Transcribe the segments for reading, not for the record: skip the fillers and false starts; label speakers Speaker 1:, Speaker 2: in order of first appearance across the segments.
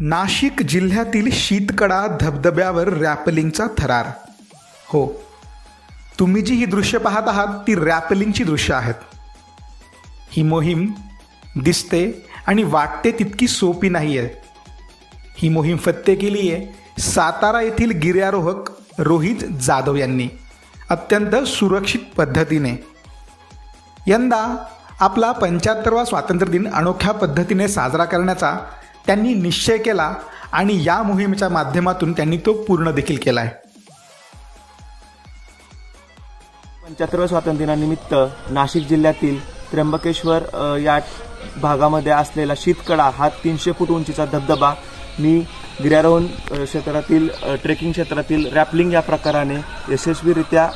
Speaker 1: नाशिक जिल्ह्यातील शीतकडा धबधब्यावर रॅपलिंगचा थरार। हो, तुम्ही जी ही दृश्य पाहत आहात ती रॅपलिंगची दृश्य आहेत। ही मोहीम दिसते आणि वाटते तितकी सोपी नाही आहे। ही मोहीम फत्ते केली आहे सातारा येथील गिर्यारोहक रोहित जाधव यांनी अत्यंत सुरक्षित पद्धतीने। यंदा आपला 75वा स्वातंत्र्य दिन अनोख्या पद्धतीने साजरा करण्याचा त्यांनी निश्चय केला आणि या मोहिमेच्या माध्यमातून त्यांनी तो पूर्ण देखील केला आहे।
Speaker 2: 75व्या स्वातंत्र्य दिनानिमित्त नाशिक जिल्ह्यातील त्र्यंबकेश्वर या भागामध्ये असलेला शीतकडा हा 300 फूट उंचीचा धबधबा मी गिर्यारोहण क्षेत्रातील ट्रेकिंग क्षेत्रातील रॅपलिंग या प्रकाराने यशस्वीरित्या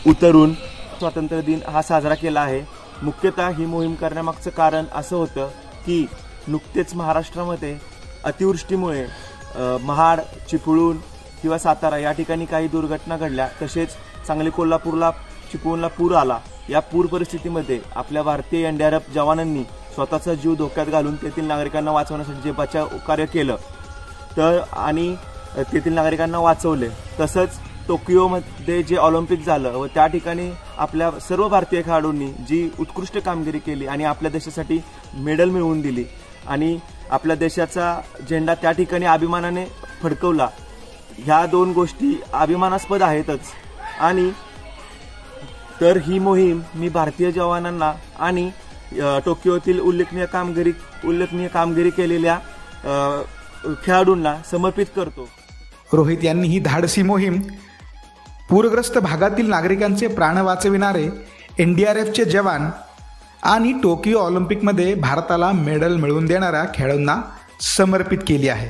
Speaker 2: उतरून स्वातंत्र्य दिन हा साजरा केला आहे। मुख्यतः ही मोहीम करण्यामागचं कारण असं होतं की नुकतेच महाराष्ट्रामध्ये अतिवृष्टीमुळे महाड, चिपळूण किंवा सातारा या ठिकाणी काही दुर्घटना घडल्या, तसेच सांगली, कोल्हापूरला, चिपळूणला पूर आला। या पूर परिस्थितीमध्ये आपल्या भारतीय एनडीआरएफ जवानांनी स्वतःचा जीव धोक्यात घालून तेथील नागरिकांना वाचवण्यासाठी जे बचाव कार्य केलं आणि तेथील नागरिकांना वाचवले। तसंच टोकियोमध्ये जे ऑलिम्पिक झालं व त्या ठिकाणी आपल्या सर्व भारतीय खेळाडूंनी जी उत्कृष्ट कामगिरी केली आणि आपल्या देशासाठी मेडल मिळवून दिली आणि आपल्या देशाचा झेंडा त्या ठिकाणी अभिमानाने फडकवला, ह्या दोन गोष्टी अभिमानास्पद आहेतच। आणि तर ही मोहीम मी भारतीय जवानांना आणि टोकियोतील उल्लेखनीय कामगिरी केलेल्या खेळाडूंना समर्पित करतो।
Speaker 1: रोहित यांनी ही धाडसी मोहीम पूरग्रस्त भागातील नागरिकांचे प्राण वाचविणारे एनडीआरएफचे जवान आणि टोकियो ऑलिम्पिकमध्ये भारताला मेडल मिळवून देणाऱ्या खेळाडूंना समर्पित केली आहे।